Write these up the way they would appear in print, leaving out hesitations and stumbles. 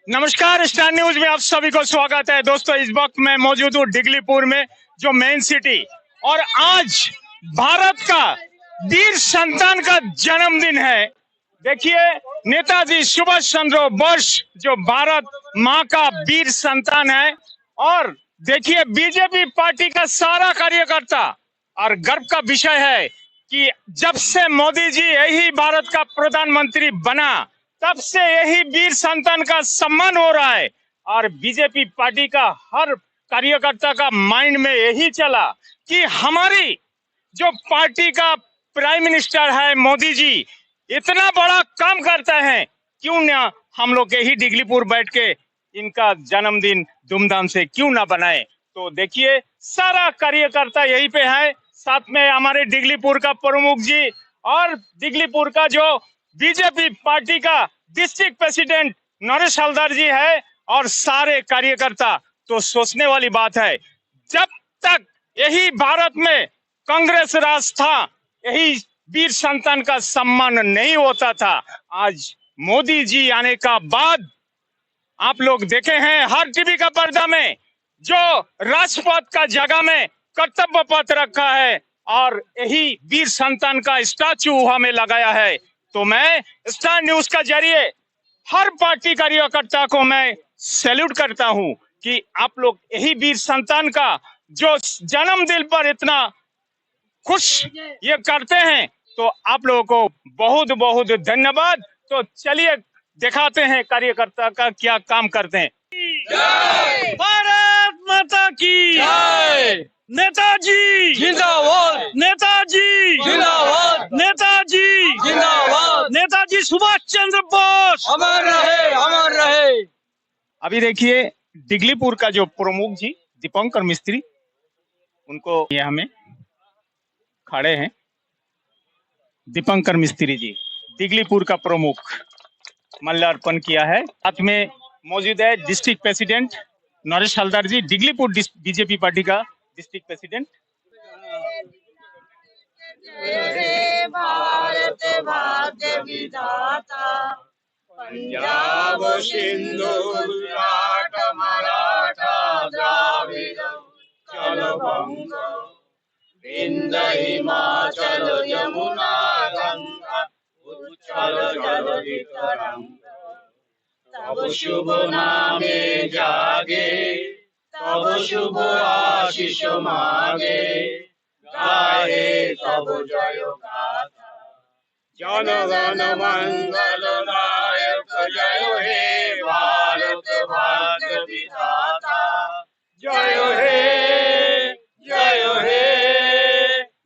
नमस्कार, star news में आप सभी को स्वागत है। दोस्तों, इस वक्त मैं मौजूद हूँ डिगलीपुर में, जो मेन सिटी, और आज भारत का वीर संतान का जन्मदिन है। देखिए, नेताजी सुभाष चंद्र बोस जो भारत माँ का वीर संतान है, और देखिए बीजेपी पार्टी का सारा कार्यकर्ता, और गर्व का विषय है कि जब से मोदी जी यही भारत का प्रधानमंत्री बना, तब से यही वीर संतान का सम्मान हो रहा है। और बीजेपी पार्टी का हर कार्यकर्ता का माइंड में यही चला कि हमारी जो पार्टी का प्राइम मिनिस्टर है मोदी जी, इतना बड़ा काम करता है, क्यों ना हम लोग यही डिगलीपुर बैठ के इनका जन्मदिन धूमधाम से क्यों ना बनाए। तो देखिए, सारा कार्यकर्ता यहीं पे है, साथ में हमारे डिगलीपुर का प्रमुख जी और डिगलीपुर का जो बीजेपी पार्टी का डिस्ट्रिक्ट प्रेसिडेंट नरेश हल्दर जी है, और सारे कार्यकर्ता। तो सोचने वाली बात है, जब तक यही भारत में कांग्रेस राज था, यही वीर संतान का सम्मान नहीं होता था। आज मोदी जी आने का बाद आप लोग देखे हैं हर टीवी का पर्दा में जो राजपथ का जगह में कर्तव्य पथ रखा है, और यही वीर संतान का स्टैचू हमें लगाया है। तो मैं स्टार न्यूज का जरिए हर पार्टी कार्यकर्ता को मैं सैल्यूट करता हूं कि आप लोग यही वीर संतान का जो जन्मदिन पर इतना खुश ये करते हैं, तो आप लोगों को बहुत बहुत धन्यवाद। तो चलिए दिखाते हैं कार्यकर्ता का क्या काम करते हैं। भारत माता की जय। नेताजी जिंदाबाद, नेताजी जिंदाबाद, नेताजी जिंदाबाद। नेताजी सुभाष चंद्र बोस अमर रहे, अमर रहे। अभी देखिए, डिगलीपुर का जो प्रमुख जी दीपंकर मिस्त्री, उनको यहाँ में खड़े हैं। दीपंकर मिस्त्री जी डिगलीपुर का प्रमुख, माल्यार्पण किया है। साथ में मौजूद है डिस्ट्रिक्ट प्रेसिडेंट नरेश हल्दर जी, डिगलीपुर बीजेपी पार्टी का डिस्ट्रिक्ट प्रेसिडेंट। हे भारत भाग्य विधाता, पंजाब सिंधु गुजरात मराठा द्राविड़ चलो बंगो विंध्य हिमाचल यमुना गंगा उच्चल जलधि तरंगो। तब शुभ नामे जागे, तब शुभ आशीष मागे, गाहे तब जय गाथा। जन गण मंगल नायक जय हे भारत भाग्य विधाता। जय हे जय हे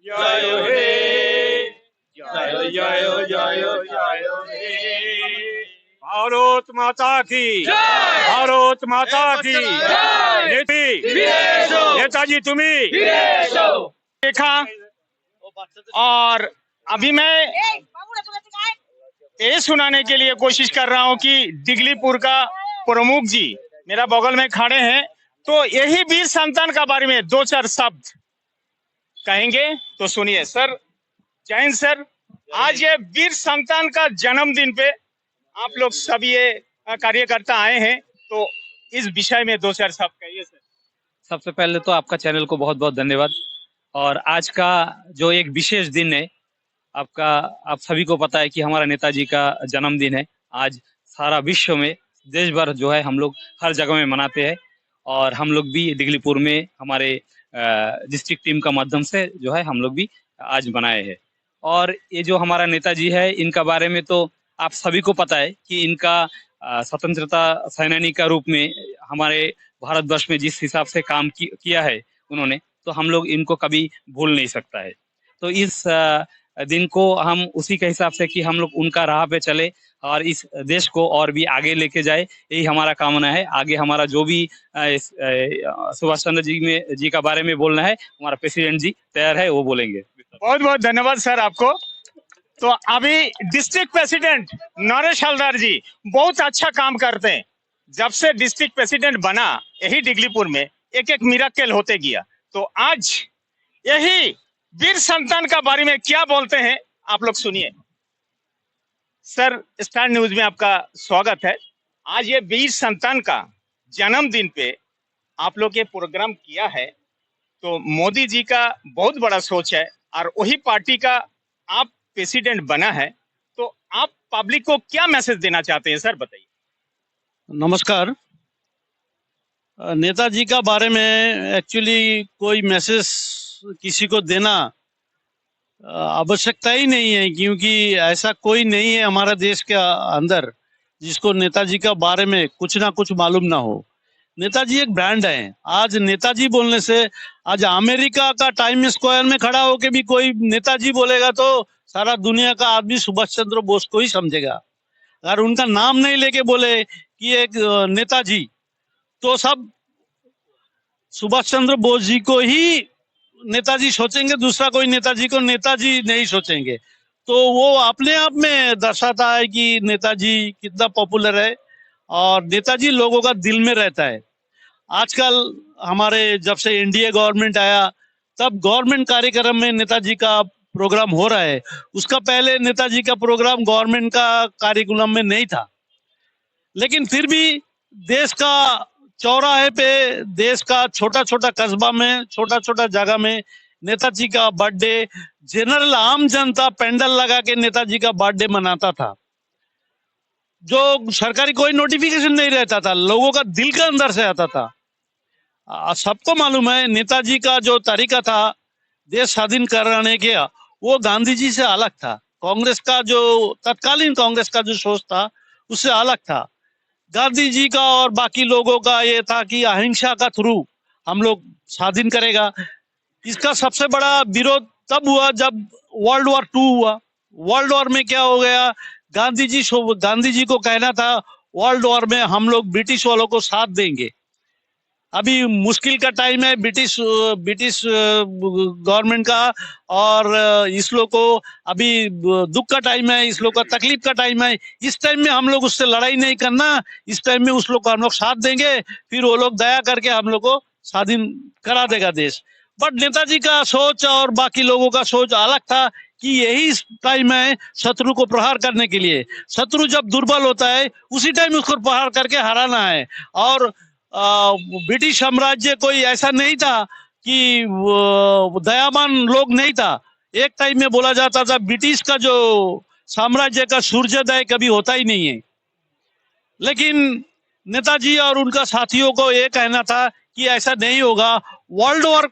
जय हे जय जय जय जय हे। भारत माता की भारत माता की नेताजी तुम्ही देखा। और अभी मैं ये सुनाने के लिए कोशिश कर रहा हूँ कि डिगलीपुर का प्रमुख जी मेरा बगल में खड़े हैं, तो यही वीर संतान का बारे में दो चार शब्द कहेंगे। तो सुनिए सर। जय हिंद सर। आज ये वीर संतान का जन्मदिन पे आप लोग सभी ये कार्यकर्ता आए हैं, तो इस विषय में दो चार शब्द कहिए सर। सबसे पहले तो आपका चैनल को बहुत बहुत धन्यवाद। और आज का जो एक विशेष दिन है, आप सभी को पता है कि हमारा नेताजी का जन्मदिन है। आज सारा विश्व में, देश भर जो है हम लोग हर जगह में मनाते हैं, और हम लोग भी डिगलीपुर में हमारे डिस्ट्रिक्ट टीम का माध्यम से जो है हम लोग भी आज मनाए हैं। और ये जो हमारा नेताजी है, इनका बारे में तो आप सभी को पता है कि इनका स्वतंत्रता सेनानी का रूप में हमारे भारतवर्ष में जिस हिसाब से काम किया है उन्होंने, तो हम लोग इनको कभी भूल नहीं सकता है। तो इस दिन को हम उसी के हिसाब से कि हम लोग उनका राह पे चले और इस देश को और भी आगे लेके जाए, यही हमारा कामना है। आगे हमारा जो भी सुभाष चंद्र जी का बारे में बोलना है, हमारा प्रेसिडेंट जी तैयार है, वो बोलेंगे। बहुत बहुत धन्यवाद सर आपको। तो अभी डिस्ट्रिक्ट प्रेसिडेंट नरेश हल्दर जी बहुत अच्छा काम करते हैं। जब से डिस्ट्रिक्ट प्रेसिडेंट बना यही डिगलीपुर में एक एक मिरेकल होते गया। तो आज यही वीर संतान का बारे में क्या बोलते हैं आप लोग सुनिए। सर, स्टार न्यूज में आपका स्वागत है। आज ये वीर संतान का जन्मदिन पे आप लोग ये प्रोग्राम किया है, तो मोदी जी का बहुत बड़ा सोच है और वही पार्टी का आप प्रेसिडेंट बना है, तो आप पब्लिक को क्या मैसेज देना चाहते हैं सर, बताइए। नमस्कार। नेताजी का बारे में एक्चुअली कोई मैसेज किसी को देना आवश्यकता ही नहीं है, क्योंकि ऐसा कोई नहीं है हमारा देश के अंदर जिसको नेताजी का बारे में कुछ ना कुछ मालूम ना हो। नेताजी एक ब्रांड है। आज नेताजी बोलने से, आज अमेरिका का टाइम स्क्वायर में खड़ा होके भी कोई नेताजी बोलेगा तो सारा दुनिया का आदमी सुभाष चंद्र बोस को ही समझेगा। अगर उनका नाम नहीं लेके बोले कि एक नेताजी, तो सब सुभाष चंद्र बोस जी को ही नेताजी सोचेंगे, दूसरा कोई नेताजी को नेताजी नहीं सोचेंगे। तो वो अपने आप में दर्शाता है कि नेताजी कितना पॉपुलर है और नेताजी लोगों का दिल में रहता है। आजकल हमारे जब से एनडीए गवर्नमेंट आया, तब गवर्नमेंट कार्यक्रम में नेताजी का प्रोग्राम हो रहा है। उसका पहले नेताजी का प्रोग्राम गवर्नमेंट का कार्यक्रम में नहीं था, लेकिन फिर भी देश का चौराहे पे, देश का छोटा छोटा कस्बा में, छोटा छोटा जगह में नेताजी का बर्थडे, जनरल आम जनता पेंडल लगा के नेताजी का बर्थडे मनाता था। जो सरकारी कोई नोटिफिकेशन नहीं रहता था, लोगों का दिल के अंदर से आता था। सबको मालूम है नेताजी का जो तरीका था देश स्वाधीन कराने के, वो गांधी जी से अलग था। कांग्रेस का जो तत्कालीन कांग्रेस का जो सोच था उससे अलग था। गांधी जी का और बाकी लोगों का ये था कि अहिंसा का थ्रू हम लोग स्वाधीन करेगा। इसका सबसे बड़ा विरोध तब हुआ जब वर्ल्ड वॉर 2 हुआ। वर्ल्ड वॉर में क्या हो गया, गांधी जी को कहना था वर्ल्ड वॉर में हम लोग ब्रिटिश वालों को साथ देंगे। अभी मुश्किल का टाइम है ब्रिटिश गवर्नमेंट का, और इस लोग को अभी दुख का टाइम है, इस लोग का तकलीफ का टाइम है। इस टाइम में हम लोग उससे लड़ाई नहीं करना, इस टाइम में उस लोग को हम लोग साथ देंगे, फिर वो लोग दया करके हम लोग को स्वाधीन करा देगा देश। बट नेताजी का सोच और बाकी लोगों का सोच अलग था कि यही टाइम है शत्रु को प्रहार करने के लिए। शत्रु जब दुर्बल होता है उसी टाइम उसको प्रहार करके हराना है। और ब्रिटिश साम्राज्य कोई ऐसा नहीं था कि दयावान लोग नहीं था। एक टाइम में बोला जाता था ब्रिटिश का जो साम्राज्य का सूर्योदय कभी होता ही नहीं है। लेकिन नेताजी और उनका साथियों को ये कहना था कि ऐसा नहीं होगा। वर्ल्ड वॉर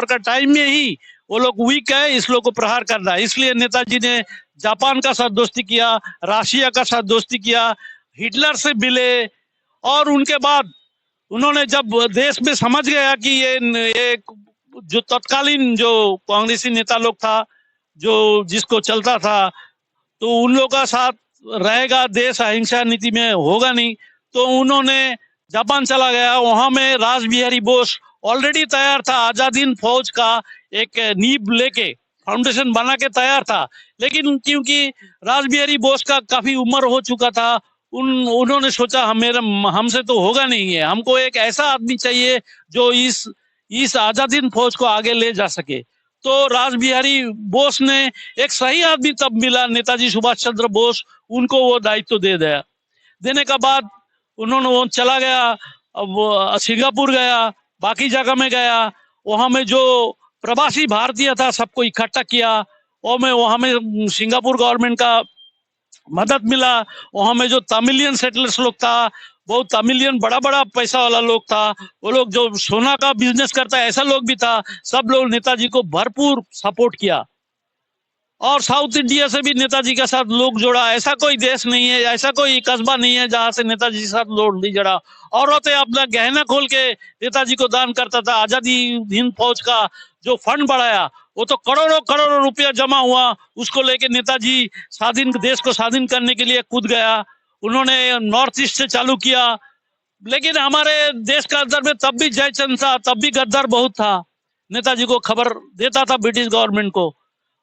का टाइम में ही वो लोग वीक है, इस लोग को प्रहार करना है। इसलिए नेताजी ने जापान का साथ दोस्ती किया, रशिया का साथ दोस्ती किया, हिटलर से मिले। और उनके बाद उन्होंने जब देश में समझ गया कि ये जो तत्कालीन जो कांग्रेसी नेता लोग था, जो जिसको चलता था, तो उन लोगों का साथ रहेगा देश, अहिंसा नीति में होगा नहीं, तो उन्होंने जापान चला गया। वहां में रास बिहारी बोस ऑलरेडी तैयार था, आजाद हिंद फौज का एक नींव लेके फाउंडेशन बना के तैयार था। लेकिन क्योंकि रास बिहारी बोस का काफी उम्र हो चुका था, उन्होंने सोचा हमसे तो होगा नहीं है, हमको एक ऐसा आदमी चाहिए जो इस आजाद हिंद फौज को आगे ले जा सके। तो रास बिहारी बोस ने एक सही आदमी तब मिला, नेताजी सुभाष चंद्र बोस, उनको वो दायित्व दे दिया। देने का बाद उन्होंने वो चला गया, अब सिंगापुर गया, बाकी जगह में गया। वहां में जो प्रवासी भारतीय था सबको इकट्ठा किया, और में वहां में सिंगापुर गवर्नमेंट का मदद मिला। वहां में जो तमिलियन सेटलर्स लोग था, बहुत तमिलियन बड़ा बड़ा पैसा वाला लोग था, वो लोग जो सोना का बिजनेस करता है ऐसा लोग भी था। सब लोग नेताजी को भरपूर सपोर्ट किया। और साउथ इंडिया से भी नेताजी के साथ लोग जोड़ा। ऐसा कोई देश नहीं है, ऐसा कोई कस्बा नहीं है जहां से नेताजी के साथ लोग नहीं जोड़ा। औरतें अपना गहना खोल के नेताजी को दान करता था। आजादी हिंद फौज का जो फंड बढ़ाया, वो तो करोड़ों करोड़ों रुपया जमा हुआ, उसको लेके नेताजी देश को स्वाधीन करने के लिए कूद गया। उन्होंने नॉर्थ ईस्ट से चालू किया। लेकिन हमारे देश का अंदर में तब भी जयचंद था, तब भी गद्दार बहुत था। नेताजी को खबर देता था ब्रिटिश गवर्नमेंट को।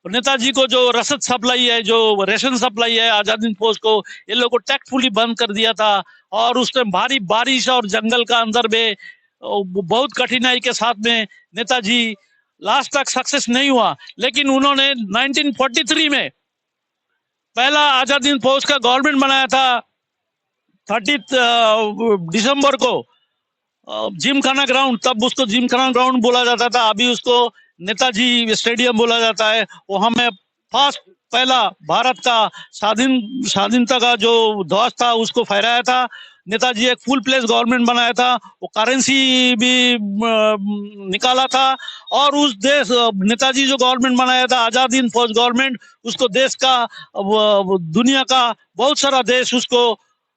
नेताजी को जो रसद सप्लाई है, जो रेशन सप्लाई है आजाद हिंद फौज को, ये लोग को टैक्टफुली बंद कर दिया था। और उसमें भारी बारिश और जंगल का अंदर में बहुत कठिनाई के साथ में नेताजी लास्ट तक सक्सेस नहीं हुआ। लेकिन उन्होंने 1943 में पहला आजाद हिंद फौज का गवर्नमेंट बनाया था। 30 दिसंबर को जिमखाना ग्राउंड, तब उसको जिमखाना ग्राउंड बोला जाता था, अभी उसको नेताजी स्टेडियम बोला जाता है। वहां में फर्स्ट पहला भारत का स्वाधीनता का जो ध्वज था उसको फहराया था। नेताजी एक फुल प्लेस गवर्नमेंट बनाया था, वो करेंसी भी निकाला था, और उस देश नेताजी जो गवर्नमेंट बनाया था आजाद हिंद फौज गवर्नमेंट, उसको देश का दुनिया का बहुत सारा देश उसको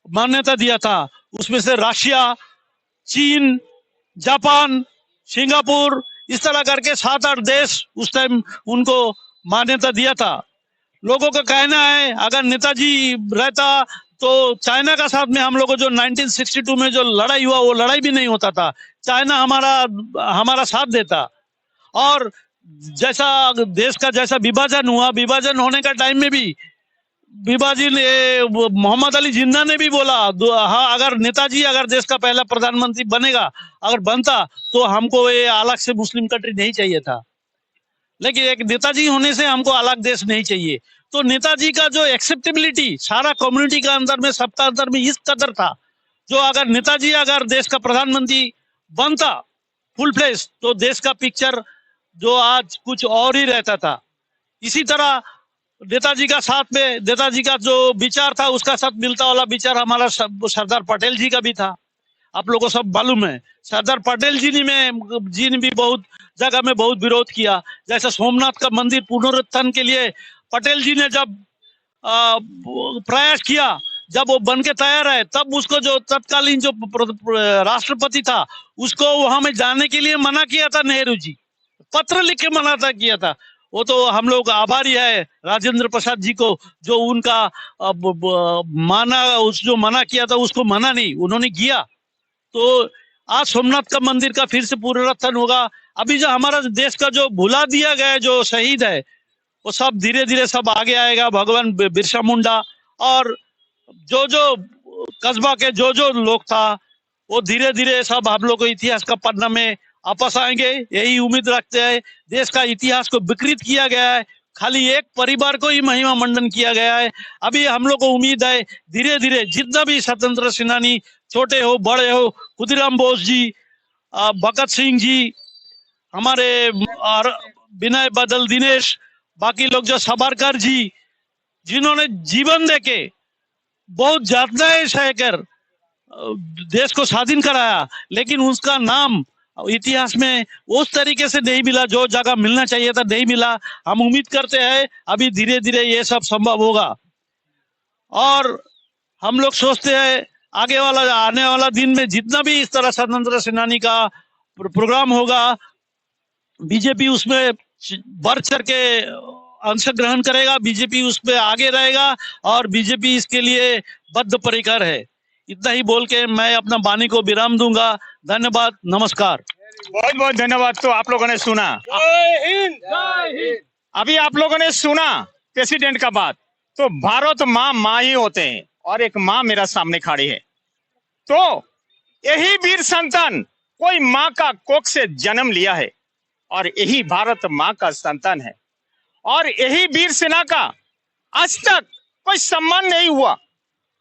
मान्यता दिया था। उसमें से रशिया, चीन, जापान, सिंगापुर, इस तरह करके 7-8 देश उस टाइम उनको मान्यता दिया था। लोगों का कहना है अगर नेताजी रहता तो चाइना का साथ में हम लोगों को जो 1962 में जो लड़ाई हुआ वो लड़ाई भी नहीं होता था, चाइना हमारा साथ देता। और जैसा देश का जैसा विभाजन हुआ, विभाजन होने का टाइम में भी विभाजन मोहम्मद अली जिन्ना ने भी बोला, हाँ अगर नेताजी अगर देश का पहला प्रधानमंत्री बनेगा, अगर बनता तो हमको ये अलग से मुस्लिम कंट्री नहीं चाहिए था, लेकिन एक नेताजी होने से हमको अलग देश नहीं चाहिए। तो नेताजी का जो एक्सेप्टेबिलिटी सारा कम्युनिटी का अंदर में, सबका अंदर में इस कदर था, जो अगर नेताजी अगर देश का प्रधानमंत्री बनता फुल फ्लेश, तो देश का पिक्चर जो आज कुछ और ही रहता था। इसी तरह नेताजी का साथ में, नेताजी का जो विचार था उसका साथ मिलता वाला विचार हमारा सरदार पटेल जी का भी था। आप लोगों को सब मालूम है, सरदार पटेल जी ने भी बहुत जगह में बहुत विरोध किया। जैसे सोमनाथ का मंदिर पुनरुत्थान के लिए पटेल जी ने जब प्रयास किया, जब वो बन के तैयार है, तब उसको जो तत्कालीन जो राष्ट्रपति था उसको वहां में जाने के लिए मना किया था। नेहरू जी पत्र लिख के मना किया था। वो तो हम लोग आभारी है राजेंद्र प्रसाद जी को, जो उनका जो मना किया था उसको मना नहीं, उन्होंने किया। तो आज सोमनाथ का मंदिर का फिर से पुनरुत्थान होगा। अभी जो हमारा देश का जो भुला दिया गया जो शहीद है, वो सब धीरे धीरे सब आगे आएगा। भगवान बिरसा मुंडा और जो कस्बा के जो लोग था, वो धीरे धीरे सब हम लोग को इतिहास का पन्ना में वापस आएंगे, यही उम्मीद रखते हैं। देश का इतिहास को विकृत किया गया है, खाली एक परिवार को ही महिमा मंडन किया गया है। अभी हम लोग को उम्मीद है धीरे धीरे जितना भी स्वतंत्र सेनानी, छोटे हो बड़े हो, खुदीराम बोस जी, भगत सिंह जी, हमारे विनय बादल दिनेश, बाकी लोग जो सावरकर जी, जिन्होंने जीवन देके बहुत यातनाएं सहकर देश को स्वाधीन कराया, लेकिन उसका नाम इतिहास में उस तरीके से नहीं मिला, जो जगह मिलना चाहिए था नहीं मिला। हम उम्मीद करते हैं अभी धीरे धीरे ये सब संभव होगा, और हम लोग सोचते हैं आने वाला दिन में जितना भी इस तरह स्वतंत्र सेनानी का प्रोग्राम होगा, बीजेपी उसमें बढ़ चढ़ के अंशग्रहण करेगा, बीजेपी उसमें आगे रहेगा, और बीजेपी इसके लिए बद्धपरिकर है। इतना ही बोल के मैं अपना वाणी को विराम दूंगा। धन्यवाद, नमस्कार। बहुत बहुत धन्यवाद। तो आप लोगों ने सुना, अभी आप लोगों ने सुना प्रेसिडेंट का बात। तो भारत माँ ही होते हैं, और एक माँ मेरा सामने खड़ी है। तो यही वीर संतान कोई माँ का कोख से जन्म लिया है, और यही भारत माँ का संतान है, और यही वीर सेना का आज तक कोई सम्मान नहीं हुआ,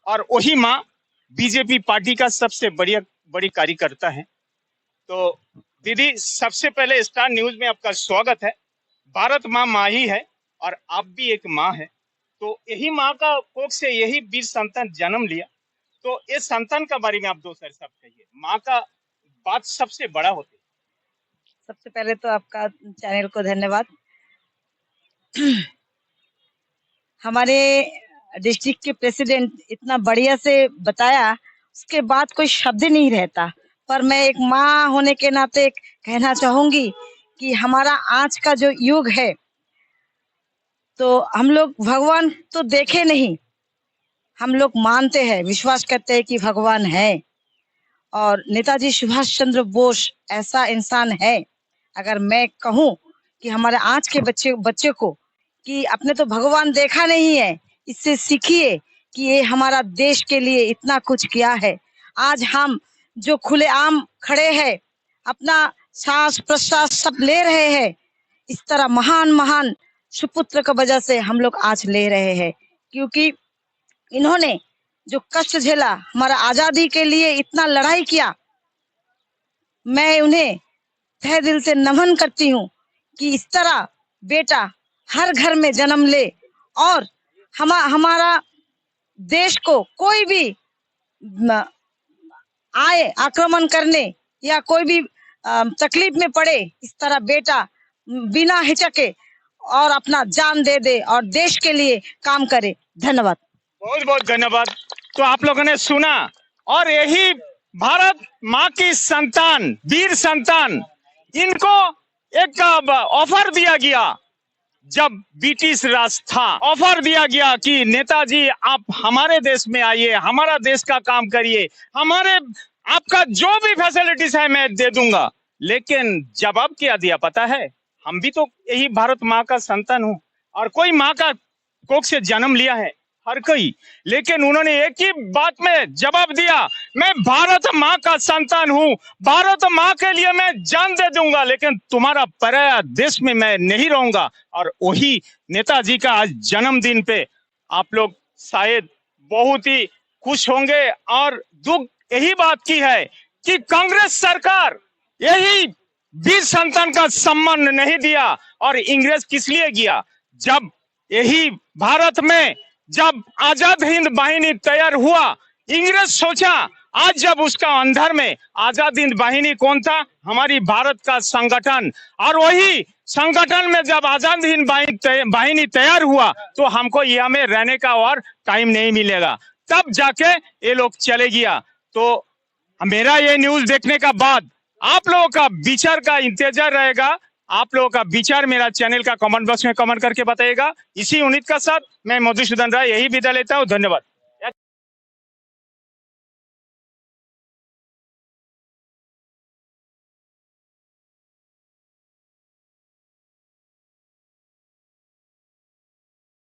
और वही माँ बीजेपी पार्टी का सबसे बड़ी कार्यकर्ता है। तो दीदी, सबसे पहले स्टार न्यूज में आपका स्वागत है। भारत माँ ही है, और आप भी एक माँ है। तो यही माँ का कोख से यही वीर संतान जन्म लिया। तो इस संतान का बारे में आप दो शब्द कहिए। माँ का बात सबसे बड़ा होती है। सबसे पहले तो आपका चैनल को धन्यवाद। हमारे डिस्ट्रिक्ट के प्रेसिडेंट इतना बढ़िया से बताया, उसके बाद कोई शब्द नहीं रहता। पर मैं एक माँ होने के नाते कहना चाहूंगी कि हमारा आज का जो युग है, तो हम लोग भगवान तो देखे नहीं, हम लोग मानते हैं, विश्वास करते हैं कि भगवान है। और नेताजी सुभाष चंद्र बोस ऐसा इंसान है, अगर मैं कहूँ कि हमारे आज के बच्चे को कि अपने तो भगवान देखा नहीं है, इससे सीखिए कि ये हमारा देश के लिए इतना कुछ किया है। आज हम जो खुलेआम खड़े हैं, अपना सांस प्रश्वास सब ले रहे हैं, इस तरह महान सुपुत्र की वजह से हम लोग आज ले रहे हैं, क्योंकि इन्होंने जो कष्ट झेला, हमारा आजादी के लिए इतना लड़ाई किया, मैं उन्हें तहे दिल से नमन करती हूँ कि इस तरह बेटा हर घर में जन्म ले और हमारा देश को कोई भी आए आक्रमण करने या कोई भी तकलीफ में पड़े, इस तरह बेटा बिना हिचके और अपना जान दे दे और देश के लिए काम करे। धन्यवाद। बहुत बहुत धन्यवाद। तो आप लोगों ने सुना, और यही भारत माँ की संतान, वीर संतान, इनको एक ऑफर दिया गया जब ब्रिटिश राज था, ऑफर दिया गया कि नेताजी आप हमारे देश में आइए, हमारा देश का काम करिए, हमारे आपका जो भी फैसिलिटीज है मैं दे दूंगा। लेकिन जवाब क्या दिया पता है? हम भी तो यही भारत माँ का संतान हूँ और कोई माँ का कोख से जन्म लिया है हर कोई, लेकिन उन्होंने एक ही बात में जवाब दिया, मैं भारत माँ का संतान हूँ, भारत माँ के लिए मैं जान दे दूंगा, लेकिन तुम्हारा पराया देश में मैं नहीं रहूंगा। और वही नेताजी का आज जन्मदिन पे आप लोग शायद बहुत ही खुश होंगे। और दुख यही बात की है कि कांग्रेस सरकार यही वीर संतान का सम्मान नहीं दिया। और इंग्रेज किस लिए गया? जब यही भारत में जब आजाद हिंद बाहिनी तैयार हुआ, इंग्रेज सोचा आज जब उसका अंदर में आजाद हिंद बाहिनी कौन था? हमारी भारत का संगठन। और वही संगठन में जब आजाद हिंद बाहिनी तैयार हुआ तो हमको यहाँ में रहने का और टाइम नहीं मिलेगा, तब जाके ये लोग चले गया। तो मेरा ये न्यूज देखने का बाद आप लोगों का विचार का इंतजार रहेगा। आप लोगों का विचार मेरा चैनल का कमेंट बॉक्स में कमेंट करके बताइएगा। इसी उम्मीद का साथ मैं मधुसूदन राय यही विदा लेता हूँ। धन्यवाद।